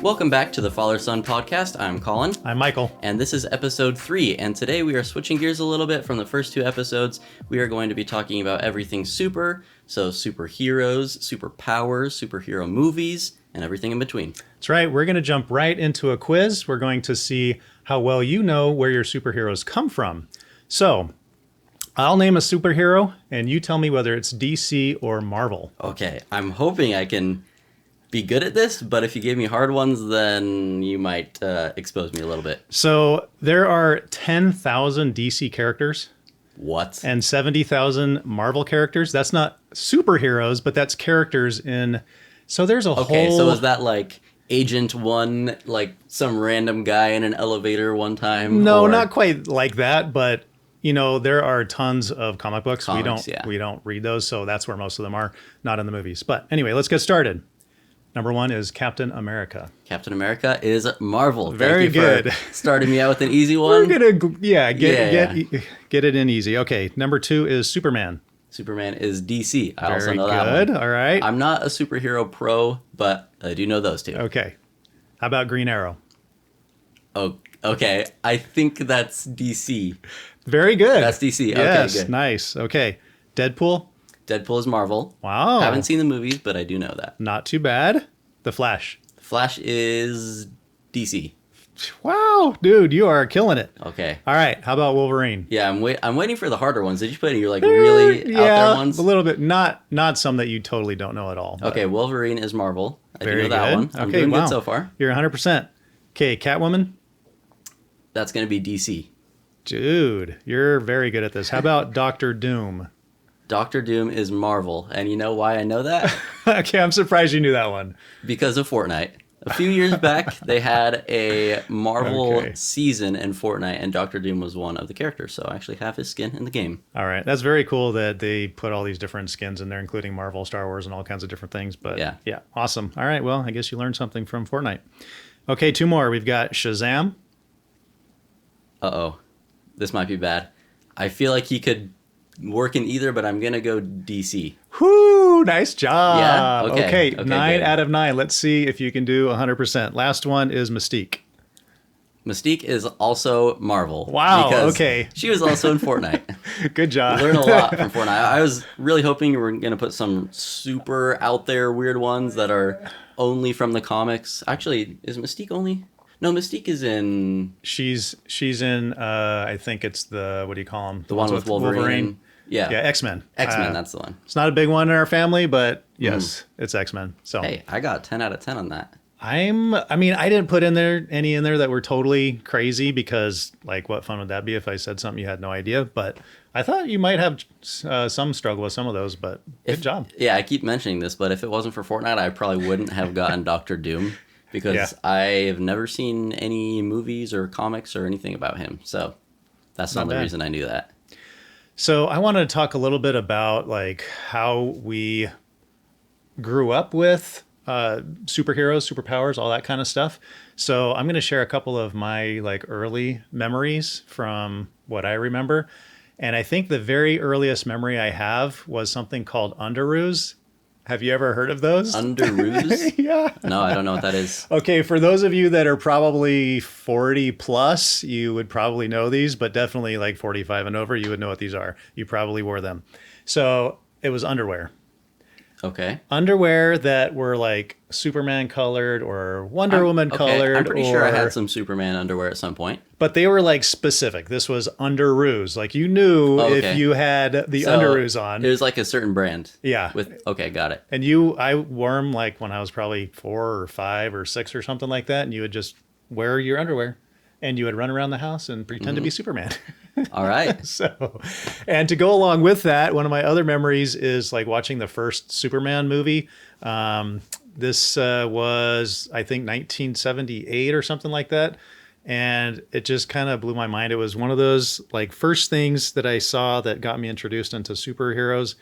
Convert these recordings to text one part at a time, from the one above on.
Welcome back to the Father Son podcast. I'm Collin. I'm Michael. And this is episode 3. And today we are switching gears a little bit from the first 2 episodes. We are going to be talking about everything super. So superheroes, superpowers, superhero movies, and everything in between. That's right. We're going to jump right into a quiz. We're going to see how well you know where your superheroes come from. So I'll name a superhero and you tell me whether it's DC or Marvel. Okay. I'm hoping I can be good at this, but if you gave me hard ones, then you might expose me a little bit. So there are 10,000 DC characters. What? And 70,000 Marvel characters. That's not superheroes, but that's characters in... So there's a whole... Okay, so is that like Agent 1, like some random guy in an elevator one time? No, or... not quite like that, but... You know, there are tons of comic books. Comics, we don't read those, so that's where most of them are, not in the movies. But anyway, let's get started. Number 1 is Captain America. Captain America is Marvel. Very Thank you good. For starting me out with an easy one. We're gonna get it in easy. Okay, number 2 is Superman. Superman is DC. I also Very know that one. good. All right. I'm not a superhero pro, but I do know those two. Okay. How about Green Arrow? Oh, okay. I think that's DC. Very good. That's DC. Yes, okay, good. Nice. Okay. Deadpool. Deadpool is Marvel. Wow. Haven't seen the movies, but I do know that. Not too bad. The Flash. Flash is DC. Wow, dude, you are killing it. Okay. All right. How about Wolverine? Yeah, I'm waiting for the harder ones. Did you put any like really out there ones? A little bit. Not some that you totally don't know at all. But. Okay, Wolverine is Marvel. I Very do know that good. one. I'm doing good so far. You're 100%. Okay, Catwoman. That's going to be DC. Dude, you're very good at this. How about Doctor Doom? Doctor Doom is Marvel. And you know why I know that? Okay, I'm surprised you knew that one. Because of Fortnite. A few years back, they had a Marvel season in Fortnite, and Doctor Doom was one of the characters. So I actually have his skin in the game. All right. That's very cool that they put all these different skins in there, including Marvel, Star Wars, and all kinds of different things. But yeah, awesome. All right. Well, I guess you learned something from Fortnite. Okay, 2 more. We've got Shazam. Uh-oh. This might be bad. I feel like he could work in either, but I'm going to go DC. Whoo, nice job. Yeah? Okay, 9 good. out of 9. Let's see if you can do 100%. Last one is Mystique. Mystique is also Marvel. Wow, okay. She was also in Fortnite. Good job. Learn a lot from Fortnite. I was really hoping we were going to put some super out there weird ones that are only from the comics. Actually, is Mystique only... No, Mystique is in... She's in, I think it's the, what do you call them? The one with Wolverine. Yeah, X-Men. X-Men, that's the one. It's not a big one in our family, but yes, it's X-Men. So hey, I got 10 out of 10 on that. I didn't put any in there that were totally crazy because, like, what fun would that be if I said something you had no idea? But I thought you might have some struggle with some of those, but good job. Yeah, I keep mentioning this, but if it wasn't for Fortnite, I probably wouldn't have gotten Doctor Doom. Because I have never seen any movies or comics or anything about him. So that's the only reason I knew that. So I wanted to talk a little bit about like how we grew up with superheroes, superpowers, all that kind of stuff. So I'm going to share a couple of my like early memories from what I remember. And I think the very earliest memory I have was something called Underoos. Have you ever heard of those? Underoos? Yeah. No, I don't know what that is. Okay, for those of you that are probably 40 plus, you would probably know these, but definitely like 45 and over, you would know what these are. You probably wore them. So it was underwear. Okay. Underwear that were like Superman colored or Wonder Woman colored. I'm pretty sure I had some Superman underwear at some point. But they were like specific. This was Underoos. Like you knew if you had the Underoos on. It was like a certain brand. Yeah. Okay, got it. And I wore them like when I was probably 4 or 5 or 6 or something like that. And you would just wear your underwear and you would run around the house and pretend to be Superman. All right. And to go along with that, one of my other memories is like watching the first Superman movie. This was, I think, 1978 or something like that. And it just kind of blew my mind. It was one of those like first things that I saw that got me introduced into superheroes.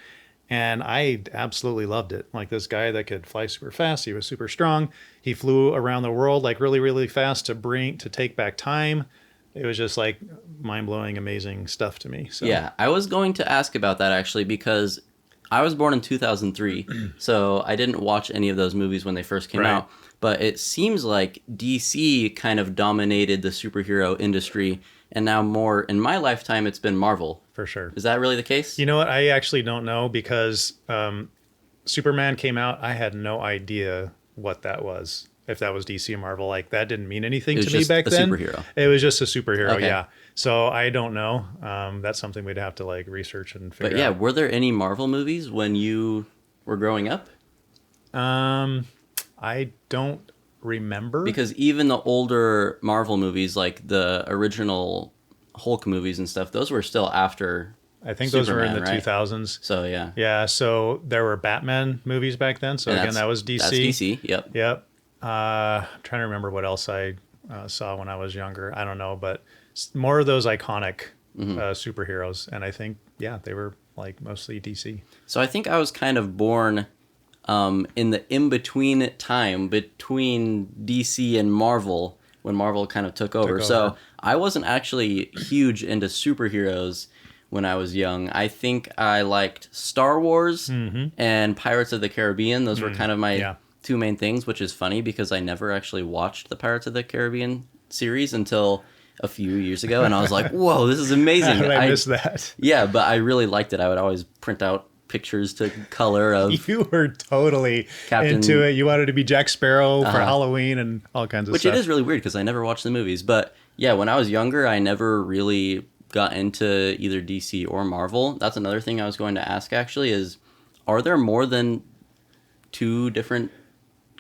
And I absolutely loved it. Like this guy that could fly super fast. He was super strong. He flew around the world like really, really fast to take back time. It was just like mind-blowing, amazing stuff to me. So yeah, I was going to ask about that actually because I was born in 2003, so I didn't watch any of those movies when they first came Right. out. But it seems like DC kind of dominated the superhero industry, and now more in my lifetime, it's been Marvel. For sure. Is that really the case? You know what? I actually don't know because Superman came out. I had no idea what that was. If that was DC or Marvel, like that didn't mean anything It was to me just back a then. superhero. It was just a superhero, Okay. yeah. So I don't know. That's something we'd have to like research and figure But yeah, out. were there any Marvel movies when you were growing up? I don't remember. Because even the older Marvel movies, like the original Hulk movies and stuff, those were still after. I think those were in the Superman, right? 2000s. So yeah, Yeah, so there were Batman movies back then. So And again, that was DC. That's DC. Yep. Yep. I'm trying to remember what else I saw when I was younger. I don't know, but more of those iconic superheroes. And I think, yeah, they were like mostly DC. So I think I was kind of born in the in-between time between DC and Marvel when Marvel kind of took over. So I wasn't actually huge into superheroes when I was young. I think I liked Star Wars and Pirates of the Caribbean. Those were kind of my two main things, which is funny because I never actually watched the Pirates of the Caribbean series until a few years ago, and I was like, whoa, this is amazing. How did I miss that? Yeah, but I really liked it. I would always print out pictures to color of You were totally Captain- into it. You wanted to be Jack Sparrow for Halloween and all kinds of which stuff. it is really weird because I never watched the movies. But yeah, when I was younger, I never really got into either DC or Marvel. That's another thing I was going to ask actually is, are there more than two different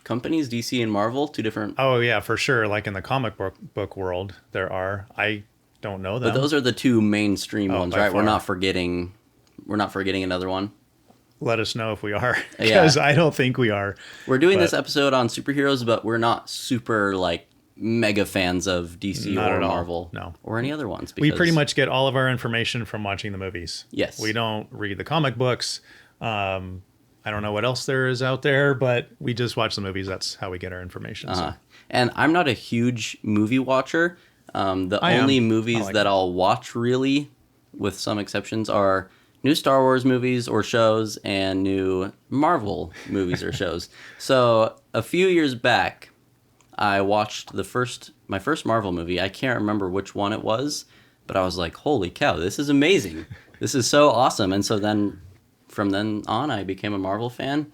companies, DC and Marvel, two different? Oh yeah, for sure. Like in the comic book world, there are. I don't know them. But those are the two mainstream ones, by right? We're far. not forgetting another one. Let us know if we are, Yeah. because I don't think we are. We're doing this But- episode on superheroes, but we're not super like mega fans of DC Not or at all. Marvel, No. or any other ones. We because- pretty much get all of our information from watching the movies. Yes. We don't read the comic books. I don't know what else there is out there, but we just watch the movies. That's how we get our information. So. And I'm not a huge movie watcher. The I am. only I movies like that it. I'll watch, really, with some exceptions, are new Star Wars movies or shows and new Marvel movies or shows. So a few years back, I watched my first Marvel movie. I can't remember which one it was, but I was like, holy cow, this is amazing. This is so awesome. And so then from then on, I became a Marvel fan.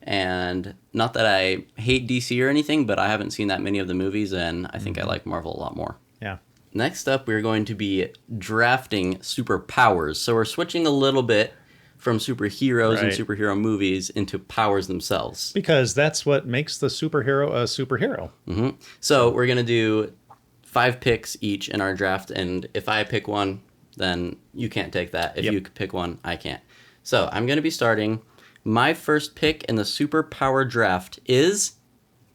And not that I hate DC or anything, but I haven't seen that many of the movies, and I think I like Marvel a lot more. Yeah. Next up, we're going to be drafting superpowers. So we're switching a little bit from superheroes and Right. superhero movies into powers themselves. Because that's what makes the superhero a superhero. So we're going to do 5 picks each in our draft, and if I pick one, then you can't take that. If Yep. you pick one, I can't. So I'm going to be starting. My first pick in the superpower draft is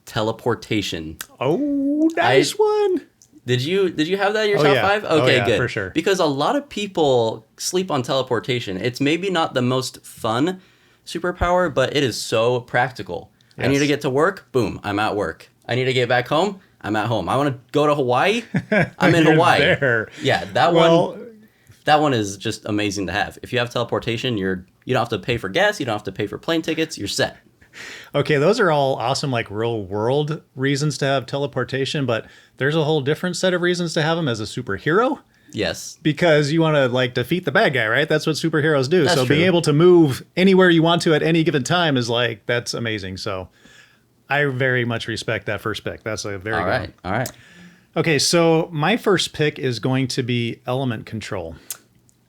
teleportation. Oh, nice one. Did you have that in your Oh, top yeah. 5? Oh, Okay, yeah, good. for sure. Because a lot of people sleep on teleportation. It's maybe not the most fun superpower, but it is so practical. I need Yes. to get to work, boom, I'm at work. I need to get back home, I'm at home. I want to go to Hawaii, I'm in You're Hawaii. there. Yeah, that one is just amazing to have. If you have teleportation, you don't have to pay for gas, you don't have to pay for plane tickets, you're set. Okay, those are all awesome, like real world reasons to have teleportation, but there's a whole different set of reasons to have them as a superhero Yes. because you want to like defeat the bad guy, right? That's what superheroes do. That's So true. being able to move anywhere you want to at any given time is like, that's amazing. So I very much respect that first pick. That's a very All good right. one. All right. Okay, so my first pick is going to be element control.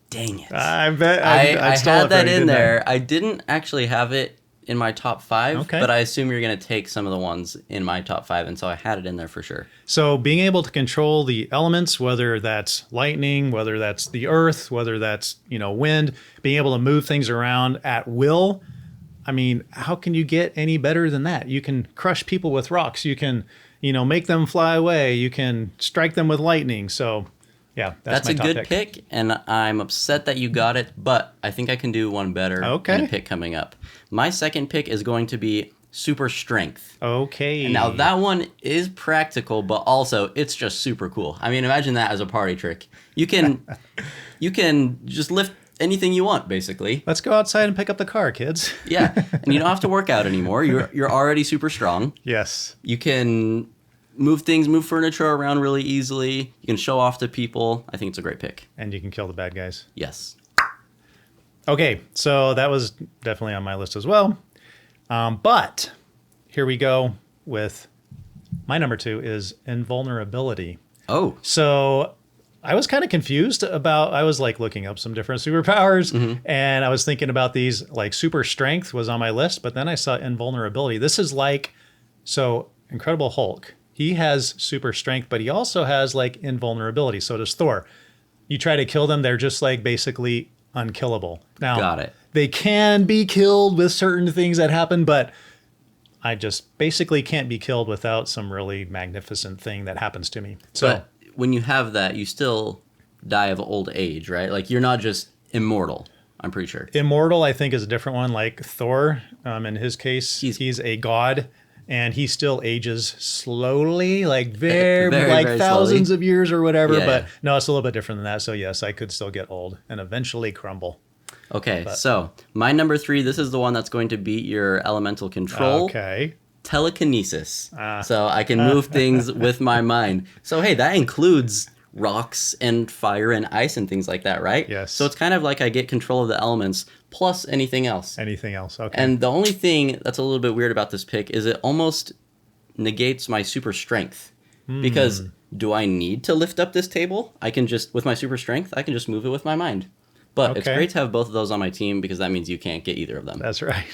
Dang it. I bet I stole had it that from you, in didn't I? there. I didn't actually have it in my top 5, Okay. but I assume you're going to take some of the ones in my top 5, and so I had it in there for sure. So being able to control the elements, whether that's lightning, whether that's the earth, whether that's, wind, being able to move things around at will. I mean, how can you get any better than that? You can crush people with rocks. You can, make them fly away. You can strike them with lightning. So yeah, That's my a top good pick, and I'm upset that you got it, but I think I can do one better Okay. in a pick coming up. My second pick is going to be super strength. Okay. Now that one is practical, but also it's just super cool. I mean, imagine that as a party trick. You can just lift anything you want, basically. Let's go outside and pick up the car, kids. Yeah, and you don't have to work out anymore. You're already super strong. Yes. You can move furniture around really easily. You can show off to people. I think it's a great pick. And you can kill the bad guys. Yes. Okay, so that was definitely on my list as well. But here we go with my number 2 is invulnerability. Oh. So I was kind of confused I was like looking up some different superpowers and I was thinking about these, like super strength was on my list, but then I saw invulnerability. This is like, so Incredible Hulk, he has super strength, but he also has like invulnerability. So does Thor. You try to kill them, they're just like basically unkillable. Now, Got it. They can be killed with certain things that happen, but I just basically can't be killed without some really magnificent thing that happens to me. So But when you have that, you still die of old age, right? Like you're not just immortal, I'm pretty sure. immortal, I think, is a different one. Like Thor, in his case, he's a god, and he still ages slowly, like very like very thousands slowly. of years or whatever. Yeah, But yeah. no, it's a little bit different than that. So yes, I could still get old and eventually crumble. Okay, so my number 3, this is the one that's going to beat your elemental control. Okay. Telekinesis. So I can move things with my mind. So hey, that includes rocks and fire and ice and things like that, right? Yes. So it's kind of like I get control of the elements plus anything else. Anything else? Okay. And the only thing that's a little bit weird about this pick is it almost negates my super strength. Because do I need to lift up this table? I can just, with my super strength, I can just move it with my mind. But it's Okay. great to have both of those on my team because that means you can't get either of them. That's right.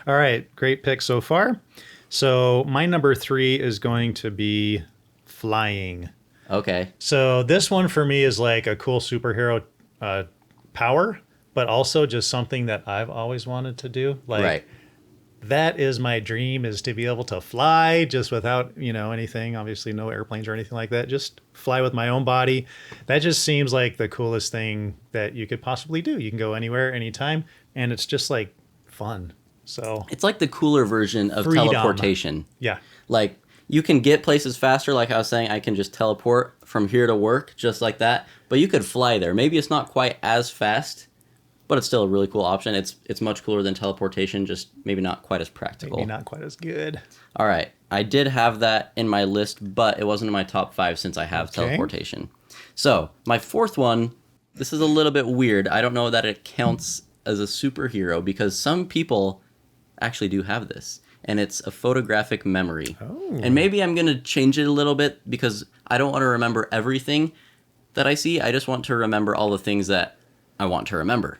All right. Great pick so far. So my number 3 is going to be flying. Okay. So this one for me is like a cool superhero power, but also just something that I've always wanted to do. Like Right. that is my dream, is to be able to fly just without, anything, obviously no airplanes or anything like that. Just fly with my own body. That just seems like the coolest thing that you could possibly do. You can go anywhere, anytime, and it's just like fun. So It's like the cooler version of Freedom. teleportation. yeah. Like you can get places faster. Like I was saying, I can just teleport from here to work just like that. But you could fly there. Maybe it's not quite as fast, but it's still a really cool option. It's much cooler than teleportation, just maybe not quite as practical. Maybe not quite as good. All right. I did have that in my list, but it wasn't in my top 5 since I have Okay. teleportation. So my 4th one, this is a little bit weird. I don't know that it counts as a superhero because some people actually do have this. And it's a photographic memory. Oh. And maybe I'm going to change it a little bit because I don't want to remember everything that I see. I just want to remember all the things that I want to remember.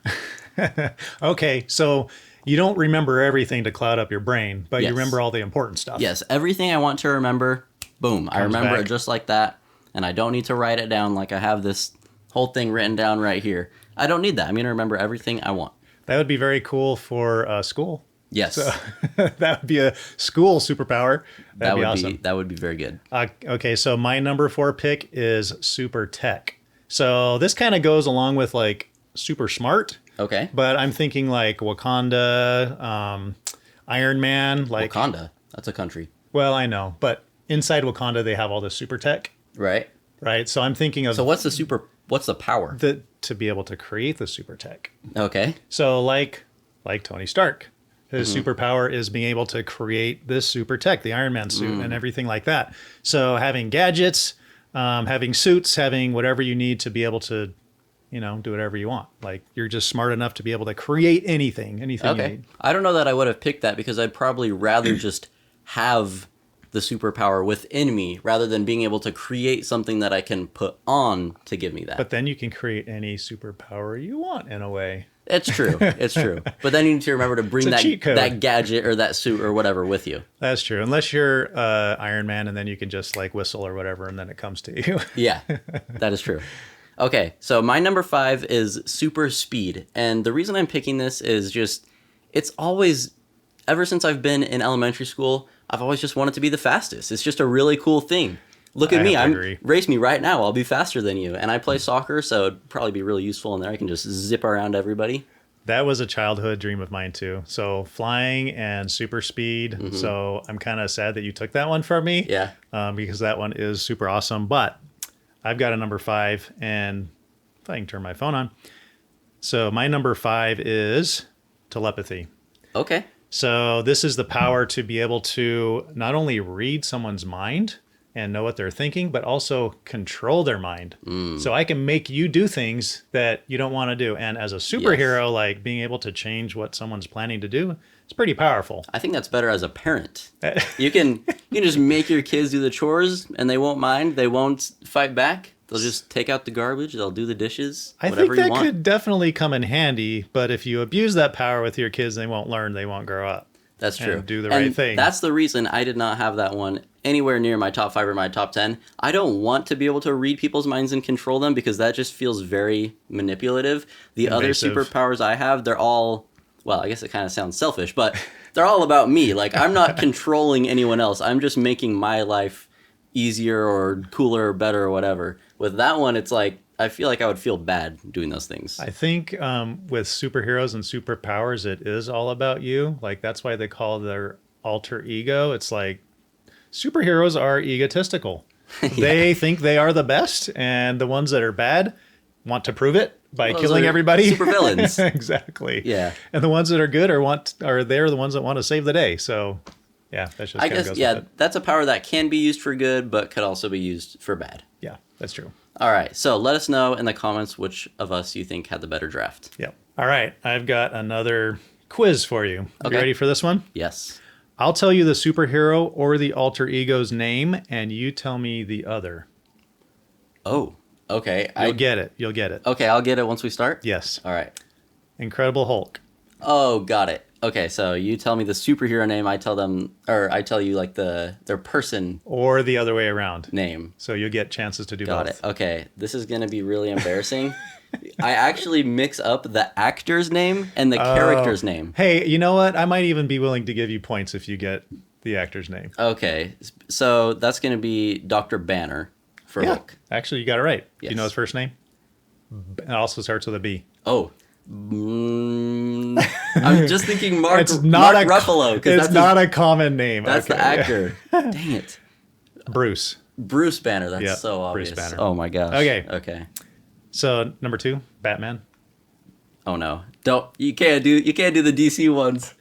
Okay, so you don't remember everything to cloud up your brain, but you Yes. remember all the important stuff. Yes, everything I want to remember, boom, I Comes remember back. it just like that. And I don't need to write it down like I have this whole thing written down right here. I don't need that. I'm going to remember everything I want. That would be very cool for school. Yes, That would be a school superpower. That'd be awesome. that would be very good. Okay, so my number 4 pick is super tech. So this kind of goes along with like super smart, Okay. but I'm thinking like Wakanda, Iron Man, like Wakanda, that's a country. well, I know, but inside Wakanda they have all this super tech, Right? right? So I'm thinking of So what's the power? to be able to create the super tech. Okay. So like Tony Stark, his superpower is being able to create this super tech, the Iron Man suit and everything like that. So having gadgets, having suits, having whatever you need to be able to, do whatever you want. Like you're just smart enough to be able to create anything you Okay. need. I don't know that I would have picked that because I'd probably rather just have the superpower within me rather than being able to create something that I can put on to give me that. But then you can create any superpower you want in a way. It's true. It's true. But then you need to remember to bring It's a cheat code. that gadget or that suit or whatever with you. That's true. Unless you're Iron Man and then you can just like whistle or whatever and then it comes to you. Yeah, that is true. Okay, so my number 5 is super speed. And the reason I'm picking this is just, it's always, ever since I've been in elementary school, I've always just wanted to be the fastest. It's just a really cool thing. Look at I me, have to agree. race me right now. I'll be faster than you. And I play soccer, so it'd probably be really useful in there. I can just zip around everybody. That was a childhood dream of mine too. So flying and super speed. So I'm kind of sad that you took that one from me. Yeah. Because that one is super awesome. But I've got a number 5, and if I can turn my phone on, So my number 5 is telepathy. Okay. So this is the power to be able to not only read someone's mind and know what they're thinking, but also control their mind. So I can make you do things that you don't want to do. And as a superhero, like being able to change what someone's planning to do, it's pretty powerful. I think that's better as a parent. You can just make your kids do the chores and they won't mind. They won't fight back. They'll just take out the garbage. They'll do the dishes. I whatever think you that want. could definitely come in handy, but if you abuse that power with your kids, they won't learn, they won't grow up. That's true. And do the right And thing. That's the reason I did not have that one anywhere near my top 5 or my top 10. I don't want to be able to read people's minds and control them because that just feels very manipulative. The Invasive. other superpowers I have, they're all, well, I guess it kind of sounds selfish, but they're all about me. Like, I'm not controlling anyone else. I'm just making my life easier or cooler or better or whatever. With that one, it's like, I feel like I would feel bad doing those things. I think with superheroes and superpowers, it is all about you. Like, that's why they call their alter ego. It's like superheroes are egotistical. They think they are the best, and the ones that are bad want to prove it by Those killing are everybody. supervillains. Exactly. Yeah. And the ones that are good are they're the ones that want to save the day. So, yeah, that's just I kind of guess, goes yeah, with it. that's a power that can be used for good, but could also be used for bad. Yeah, that's true. All right, so let us know in the comments which of us you think had the better draft. Yep. All right, I've got another quiz for you. Okay. You ready for this one? Yes. I'll tell you the superhero or the alter ego's name, and you tell me the other. Oh, okay. You'll get it. You'll get it. Okay, I'll get it once we start? Yes. All right. Incredible Hulk. Oh, got it. Okay, so you tell me the superhero name, I tell you like their person Or the other way around. name. So you'll get chances to do Got both. it. Okay, this is going to be really embarrassing. I actually mix up the actor's name and the character's name. Hey, you know what? I might even be willing to give you points if you get the actor's name. Okay, so that's going to be Dr. Banner for Hulk. Actually, you got it right. Do Yes. you know his first name? It also starts with a B. Oh. I'm just thinking Mark Ruffalo. It's not a common name. That's the Okay. actor. Dang it. Bruce. Bruce Banner. That's Yeah, so obvious. Bruce Banner. Oh my gosh. Okay. Okay. So number 2, Batman. Oh no. You can't do the DC ones.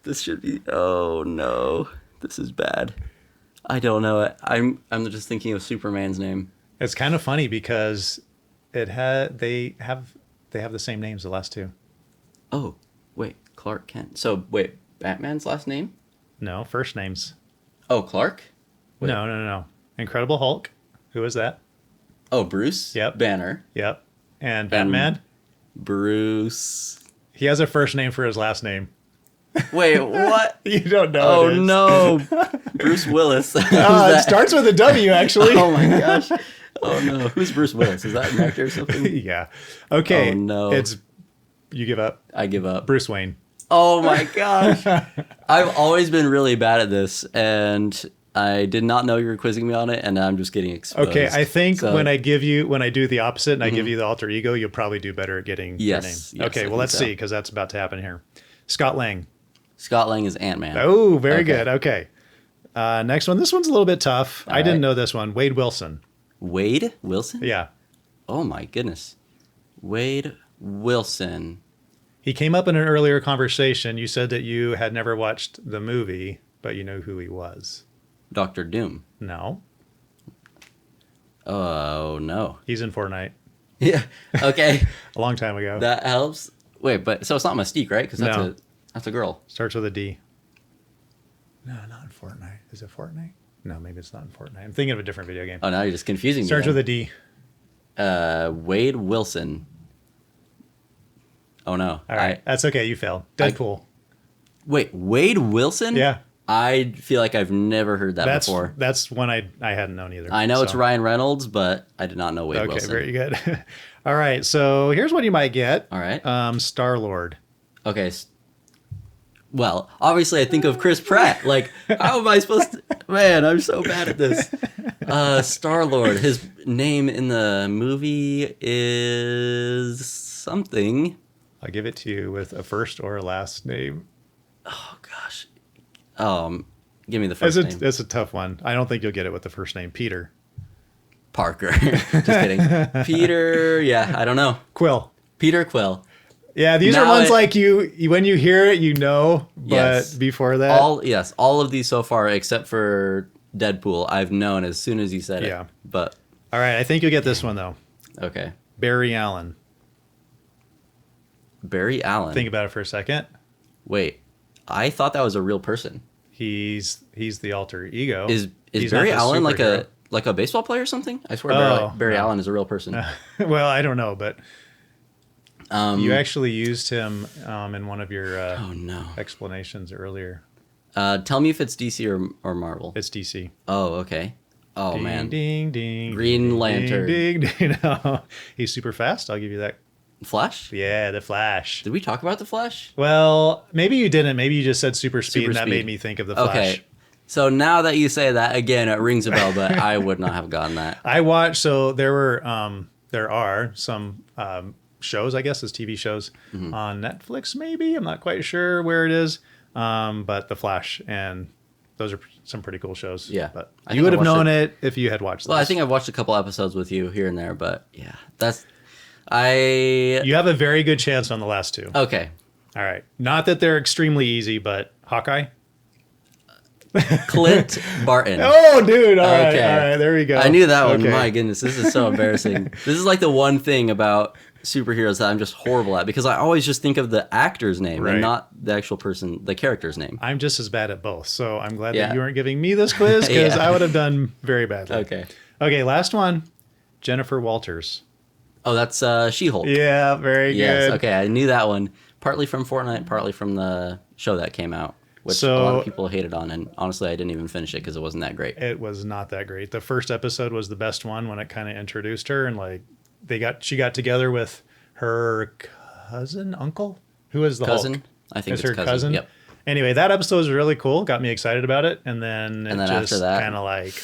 This should be. Oh no. This is bad. I don't know it. I'm just thinking of Superman's name. It's kind of funny because they have the same names, the last two. Oh, wait, Clark Kent. So wait, Batman's last name? No, first names. Oh, Clark? Wait. No. Incredible Hulk. Who is that? Oh, Bruce? Yep. Banner. Yep. And Batman. Bruce. He has a first name for his last name. Wait, what? You don't know. Oh it is. no. Bruce Willis. Who's It that? starts with a W, actually. Oh my gosh. Oh no. Who's Bruce Willis? Is that an actor or something? Yeah. Okay. Oh, no. You give up. I give up. Bruce Wayne. Oh my gosh. I've always been really bad at this, and I did not know you were quizzing me on it, and I'm just getting exposed. Okay, I think So- when I do the opposite and I give you the alter ego, you'll probably do better at getting your name. Yes, Okay, I well, think let's so. see, because that's about to happen here. Scott Lang. Scott Lang is Ant-Man. Oh, very Okay. good. Okay. Next one. This one's a little bit tough. I didn't right. know this one. Wade Wilson. Wade Wilson? Yeah. Oh my goodness. Wade Wilson. He came up in an earlier conversation. You said that you had never watched the movie, but you know who he was. Dr. Doom. No. Oh no. He's in Fortnite. Yeah. Okay. A long time ago. That helps. Wait, but so it's not Mystique, right? Because No. that's a girl. Starts with a D. No, not in Fortnite. Is it Fortnite? No, maybe it's not in Fortnite. I'm thinking of a different video game. Oh, now you're just confusing me. Starts then. with a D. Wade Wilson. Oh no. All right. That's okay. You failed. Deadpool. Wait, Wade Wilson? Yeah. I feel like I've never heard that before. That's one I hadn't known either. I know it's so. Ryan Reynolds, but I did not know Wade Okay, Wilson. very good. All right. So here's what you might get. All right. Star-Lord. Okay. Well, obviously I think of Chris Pratt. Like, how am I supposed to... Man, I'm so bad at this. Star-Lord. His name in the movie is something. I'll give it to you with a first or a last name. Oh, gosh. Give me the first name. It's a tough one. I don't think you'll get it with the first name. Peter. Parker. Just kidding. Peter. Yeah, I don't know. Quill. Peter Quill. Yeah, these are Now ones like you when you hear it, but Yes. before that, All of these so far, except for Deadpool, I've known as soon as you said Yeah. it. But all right, I think you'll get this one though. okay, Barry Allen. Barry Allen. Think about it for a second. Wait, I thought that was a real person. He's the alter ego. Is He's Barry not the Allen superhero. like a baseball player or something? I swear Barry no. Allen is a real person. Well, I don't know, but you Um, actually used him in one of your oh no. explanations earlier. Tell me if it's DC or Marvel. It's DC. Oh, okay. Oh ding, man. ding ding. Green ding, Lantern. Ding, ding, ding. No. He's super fast. I'll give you that. Flash? Yeah, the Flash. Did we talk about the Flash? Well, maybe you didn't. Maybe you just said super speed, Super and that speed. made me think of the Flash. Okay. So now that you say that again, it rings a bell, but I would not have gotten that. I watched. So there are some shows, I guess, as TV shows on Netflix. Maybe I'm not quite sure where it is, but the Flash, and those are some pretty cool shows. Yeah. but I you think would I have watched known it if you had watched. Well, I this. think I've watched a couple episodes with you here and there, but yeah, I You have a very good chance on the last two. okay. All right. Not that they're extremely easy, but Hawkeye. Clint Barton. Oh, dude. All right. Okay. All right. There we go. I knew that one. Okay. My goodness, this is so embarrassing. This is like the one thing about superheroes that I'm just horrible at because I always just think of the actor's name Right. and not the actual person, the character's name. I'm just as bad at both. So I'm glad Yeah. that you weren't giving me this quiz because Yeah. I would have done very badly. Okay. Okay. Last one. Jennifer Walters. Oh, that's She-Hulk. Yeah. Very Yes. good. Okay, I knew that one. Partly from Fortnite, partly from the show that came out, which a So- lot of people hated on. And honestly, I didn't even finish it because it wasn't that great. It was not that great. The first episode was the best one when it kind of introduced her and like she got together with her uncle, who is the Cousin? Hulk. I think It's it's her cousin. cousin. Yep. Anyway, that episode was really cool. Got me excited about it, and then And then after that- kind of like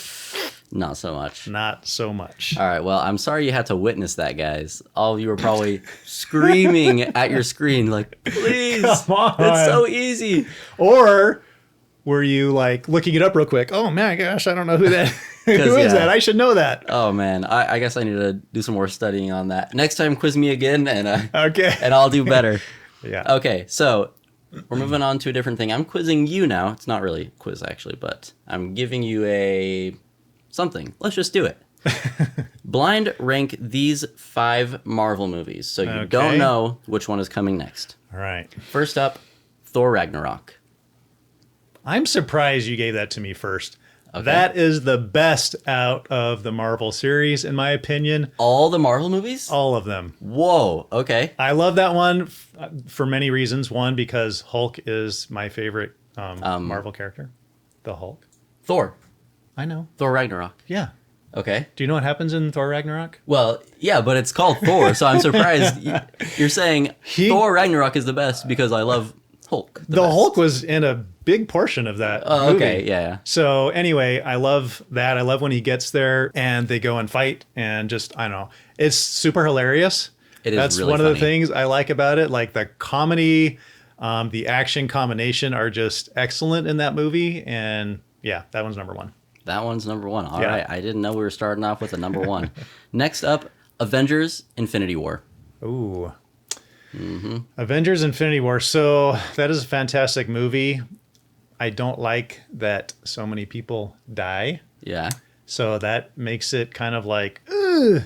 Not so much. not so much. All right. Well, I'm sorry you had to witness that, guys. All of you were probably screaming at your screen, like, please, Come on. it's so easy. Or were you like looking it up real quick? Oh my gosh, I don't know who that. Who is yeah. that? I should know that. Oh, man. I guess I need to do some more studying on that. Next time, quiz me again, and Okay. I'll do better. Yeah. Okay. So we're moving on to a different thing. I'm quizzing you now. It's not really a quiz, actually, but I'm giving you a something. Let's just do it. Blind rank these 5 Marvel movies, so you Okay. don't know which one is coming next. All right. First up, Thor Ragnarok. I'm surprised you gave that to me first. Okay. That is the best out of the Marvel series, in my opinion. All the Marvel movies? All of them. Whoa. Okay. I love that one for many reasons. One, because Hulk is my favorite Marvel character. The Hulk. Thor. I know. Thor Ragnarok. Yeah. Okay. Do you know what happens in Thor Ragnarok? Well, yeah, but it's called Thor, so I'm surprised you're saying Thor Ragnarok is the best because I love Hulk. The best. Hulk was in a big portion of that Oh, movie. okay. Yeah. So anyway, I love that. I love when he gets there and they go and fight and just, I don't know. It's super hilarious. It is That's really one of the funny. things I like about it. Like the comedy, the action combination are just excellent in that movie. And yeah, that one's number one. That one's number 1. All Yeah. right. I didn't know we were starting off with a number 1. Next up, Avengers Infinity War. Ooh. Avengers Infinity War. So that is a fantastic movie. I don't like that so many people die. Yeah. So that makes it kind of like, ugh,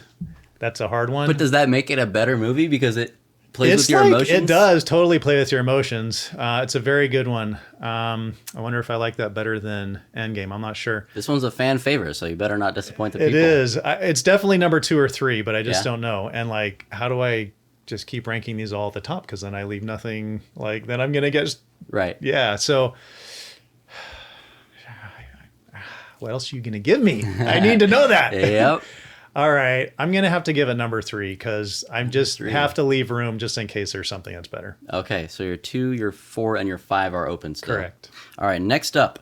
that's a hard one. But does that make it a better movie because it plays It's with your like, emotions? It does totally play with your emotions. It's a very good one. I wonder if I like that better than Endgame. I'm not sure. This one's a fan favorite, so you better not disappoint the people. It is. It's definitely number 2 or 3, but I just Yeah. don't know. And like, how do I just keep ranking these all at the top? Because then I leave nothing. Like, then I'm gonna get. Right. Yeah. So. What else are you gonna give me? I need to know that. Yep. All right, I'm gonna have to give it number 3 because I'm just 3. have to leave room just in case there's something that's better. Okay, so your 2, your 4, and your 5 are open still. Correct. All right, next up,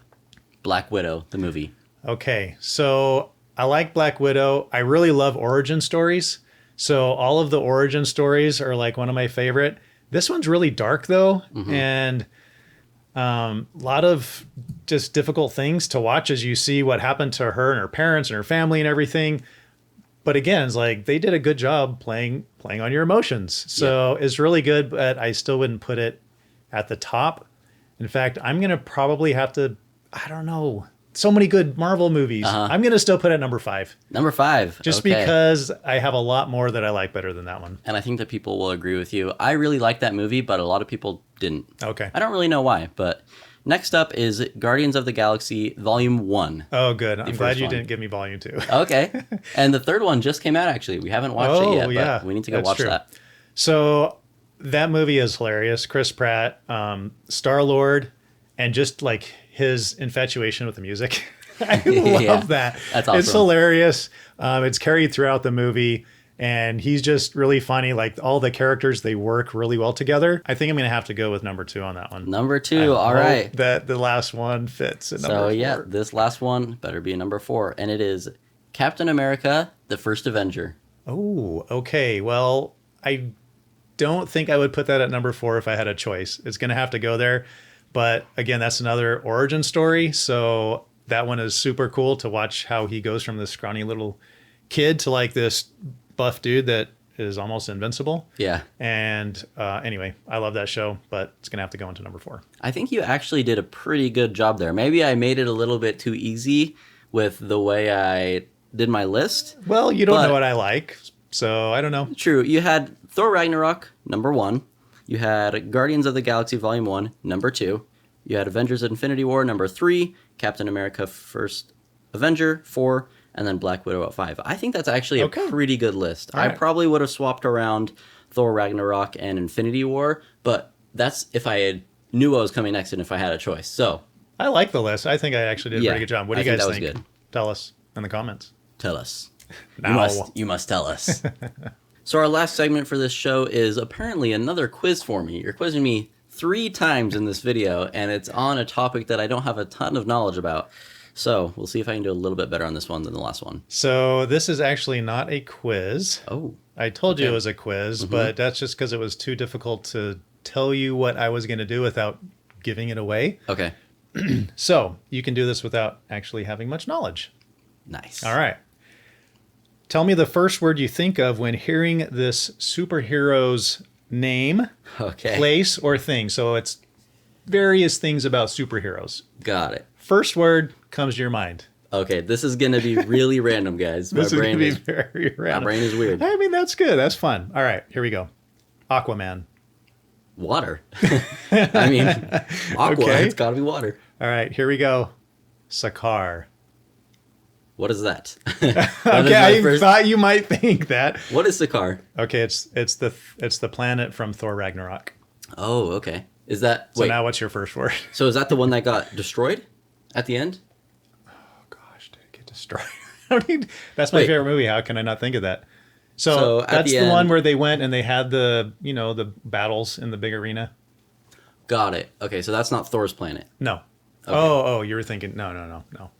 Black Widow, the movie. Okay, so I like Black Widow. I really love origin stories. So all of the origin stories are like one of my favorite. This one's really dark though, and a lot of just difficult things to watch as you see what happened to her and her parents and her family and everything. but again, it's like they did a good job playing on your emotions. So it's really good, but I still wouldn't put it at the top. In fact, I'm going to probably have to, I don't know, so many good Marvel movies. I'm going to still put it at number 5. Number 5. Just okay. because I have a lot more that I like better than that one. And I think that people will agree with you. I really liked that movie, but a lot of people didn't. Okay. I don't really know why, but next up is Guardians of the Galaxy Volume 1. Oh, good. I'm glad you one. didn't give me volume 2. Okay. And the third one just came out, actually. We haven't watched it yet, but we need to go watch that. So that movie is hilarious. Chris Pratt, Star-Lord, and just like his infatuation with the music. I love that. That's awesome. It's hilarious. It's carried throughout the movie, and he's just really funny. Like all the characters, they work really well together. I think I'm going to have to go with number 2 on that one. Number 2, all right. That the last one fits at number 4. So this last one better be number 4, and it is Captain America, the First Avenger. Oh, okay. Well, I don't think I would put that at number 4 if I had a choice. It's going to have to go there. But again, that's another origin story. So that one is super cool to watch how he goes from this scrawny little kid to like this buff dude that is almost invincible. Yeah. And anyway, I love that show, but it's going to have to go into number 4. I think you actually did a pretty good job there. Maybe I made it a little bit too easy with the way I did my list. Well, you don't know what I like, so I don't know. True. You had Thor Ragnarok, number 1. You had Guardians of the Galaxy Volume 1, number 2. You had Avengers Infinity War, number 3. Captain America First Avenger, 4. And then Black Widow at 5. I think that's actually a pretty good list. All I right. probably would have swapped around Thor Ragnarok and Infinity War, but that's if I knew what was coming next and if I had a choice. So I like the list. I think I actually did a pretty good job. What do you guys think? Good. Tell us in the comments. Tell us. Now. You must tell us. So our last segment for this show is apparently another quiz for me. You're quizzing me 3 times in this video, and it's on a topic that I don't have a ton of knowledge about. So we'll see if I can do a little bit better on this one than the last one. So this is actually not a quiz. Oh. I told you it was a quiz, but that's just because it was too difficult to tell you what I was going to do without giving it away. Okay. So you can do this without actually having much knowledge. Nice. All right. Tell me the first word you think of when hearing this superhero's name, place, or thing. So it's various things about superheroes. Got it. First word comes to your mind. Okay, this is going to be really random, guys. This is going to be very random. My brain is weird. I mean, that's good. That's fun. All right, here we go. Aquaman. Water. I mean, aqua. Okay. It's got to be water. All right, here we go. Sakaar. What is that? Okay, I thought you might think that. What is Sakaar? Okay, it's the planet from Thor Ragnarok. Oh, okay. Is that So now what's your first word? So is that the one that got destroyed at the end? Oh gosh, did it get destroyed? I mean, that's my favorite movie. How can I not think of that? So that's the one where they went and they had the battles in the big arena. Got it. Okay, so that's not Thor's planet. No. Okay. Oh, you were thinking no.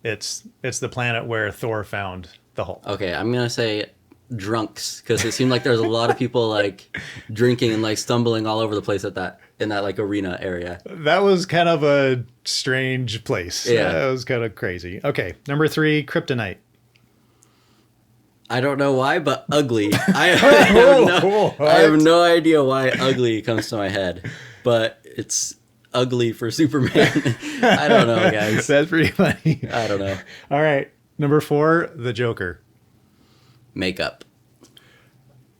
It's the planet where Thor found the Hulk. Okay, I'm gonna say drunks because it seemed like there's a lot of people like drinking and like stumbling all over the place in that like arena area. That was kind of a strange place. Yeah, that was kind of crazy. Okay, number 3, kryptonite. I don't know why, but ugly. I have no idea why ugly comes to my head, but it's ugly for Superman. I don't know, guys. That's pretty funny. I don't know. All right, number 4, the Joker. Makeup.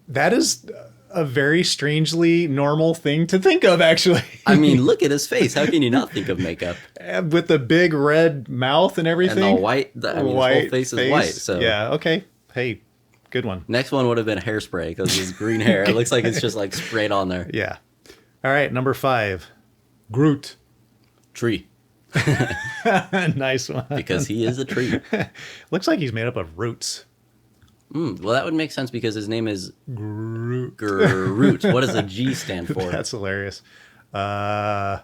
That is a very strangely normal thing to think of, actually. I mean, look at his face. How can you not think of makeup? With the big red mouth and everything. And the white, his whole face is white. So yeah, okay. Hey, good one. Next one would have been hairspray because his green hair. It looks like it's just like sprayed on there. Yeah. All right, number 5, Groot. Tree. Nice one. Because he is a tree. Looks like he's made up of roots. Well, that would make sense because his name is Groot. Groot. What does the G stand for? That's hilarious. No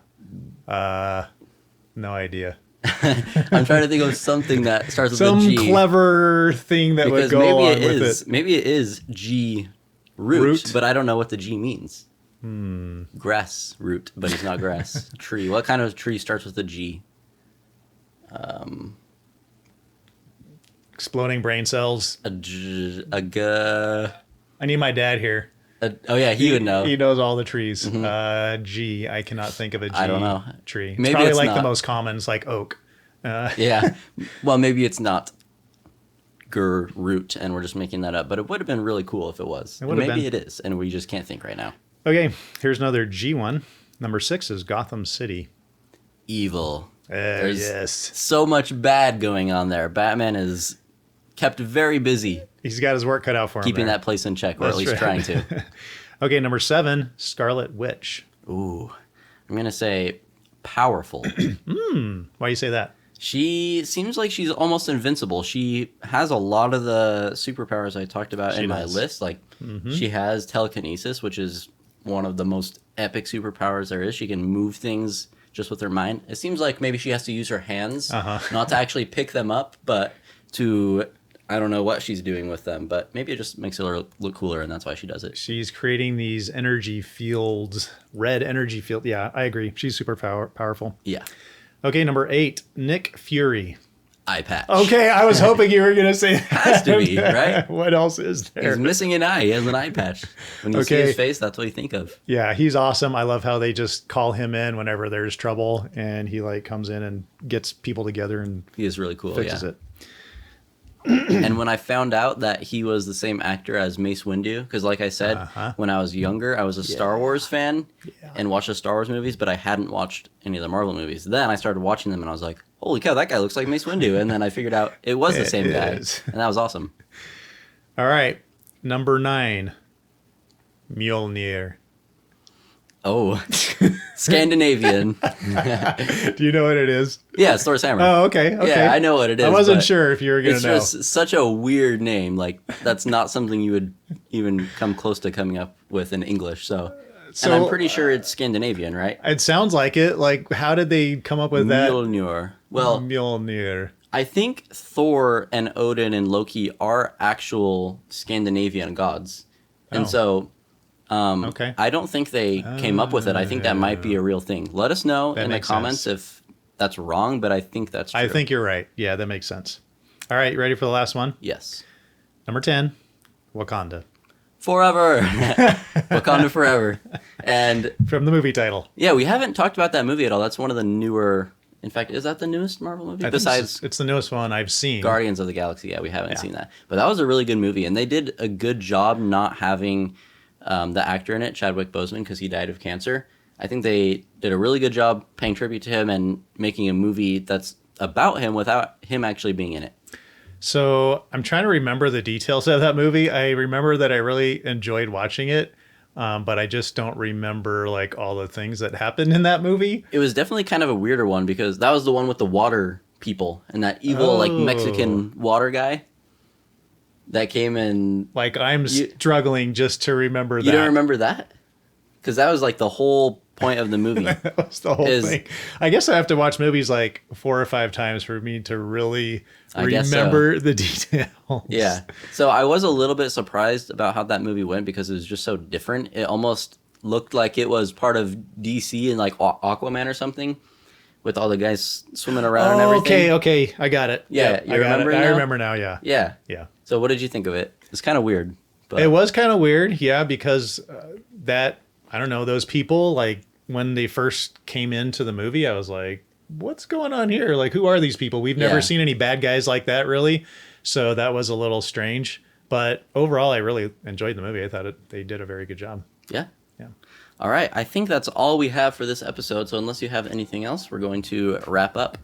idea. I'm trying to think of something that starts with Some a G. Some clever thing that would go along with it. Maybe it is G root, but I don't know what the G means. Grass root, but he's not grass. Tree. What kind of tree starts with a G? exploding brain cells. A G. I need my dad here. Oh yeah, he would know. He knows all the trees. G. I cannot think of a G. I don't know. Tree. Maybe it's probably it's like not. the most common. It's like oak. Yeah. Well, maybe it's not root, and we're just making that up. But it would have been really cool if it was. would have Maybe been. it is, and we just can't think right now. Okay, here's another G one. Number 6 is Gotham City. Evil. Yes. So much bad going on there. Batman is kept very busy He's got his work cut out for him. keeping there. that place in check, or That's at least right. trying to. Okay, number 7, Scarlet Witch. Ooh. I'm going to say powerful. Why do you say that? She seems like she's almost invincible. She has a lot of the superpowers I talked about She in my does. list. Like, she has telekinesis, which is one of the most epic superpowers there is. She can move things just with her mind. It seems like maybe she has to use her hands, not to actually pick them up, but to, I don't know what she's doing with them, but maybe it just makes her look cooler, and that's why she does it. She's creating these energy fields, red energy field. Yeah, I agree. She's super powerful. Yeah. Okay, number 8, Nick Fury. Eye patch. Okay, I was hoping you were going to say that. Has to be, right? What else is there? He's missing an eye. He has an eye patch. When you see Okay. his face, that's what you think of. Yeah, he's awesome. I love how they just call him in whenever there's trouble, and he like comes in and gets people together and He is really cool, fixes yeah. it. And when I found out that he was the same actor as Mace Windu, because like I said, when I was younger, I was a Star Wars fan and watched the Star Wars movies, but I hadn't watched any of the Marvel movies. Then I started watching them and I was like, holy cow, that guy looks like Mace Windu. And then I figured out it was the It same guy. is. And that was awesome. All right, number 9, Mjolnir. Oh, Scandinavian. Do you know what it is? Yeah, it's Thor's hammer. Oh, okay. Yeah, I know what it is. I wasn't but sure if you were going It's to know. just such a weird name. Like, that's not something you would even come close to coming up with in English. And I'm pretty sure it's Scandinavian, right? It sounds like it. Like, how did they come up with that? Mjolnir. Well, Mjolnir. I think Thor and Odin and Loki are actual Scandinavian gods. And Oh. so Okay. I don't think they came up with it. I think that might be a real thing. Let us know That in the makes comments sense. if that's wrong, but I think that's true. I think you're right. Yeah, that makes sense. All right, you ready for the last one? Yes. Number 10, Wakanda. Forever. Wakanda forever. And From the movie title. yeah, we haven't talked about that movie at all. That's one of the newer. In fact, is that the newest Marvel movie? I think Besides it's the newest one I've seen. Guardians of the Galaxy, yeah, we haven't seen that. But that was a really good movie, and they did a good job not having the actor in it, Chadwick Boseman, because he died of cancer. I think they did a really good job paying tribute to him and making a movie that's about him without him actually being in it. So I'm trying to remember the details of that movie. I remember that I really enjoyed watching it, but I just don't remember like all the things that happened in that movie. It was definitely kind of a weirder one because that was the one with the water people and that evil like Mexican water guy that came in. Like I'm struggling just to remember that. You don't remember that? Because that was like the whole point of the movie. That was the whole thing. I guess I have to watch movies like 4 or 5 times for me to really remember the details. Yeah. So I was a little bit surprised about how that movie went because it was just so different. It almost looked like it was part of DC and like Aquaman or something with all the guys swimming around and everything. Okay. I got it. Yeah, Yep, you I got remember it. now? I remember now, yeah. Yeah. So what did you think of it? It's kind of weird. But It was kind of weird, yeah, because I don't know, those people, like, when they first came into the movie, I was like, what's going on here? Like, who are these people? We've never seen any bad guys like that, really. So that was a little strange. But overall, I really enjoyed the movie. I thought they did a very good job. Yeah. Yeah. All right. I think that's all we have for this episode. So unless you have anything else, we're going to wrap up.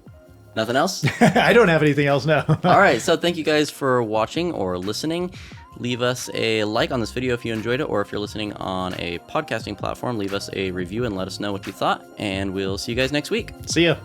Nothing else? I don't have anything else now. All right. So thank you guys for watching or listening. Leave us a like on this video if you enjoyed it, or if you're listening on a podcasting platform, leave us a review and let us know what you thought. And we'll see you guys next week. See ya.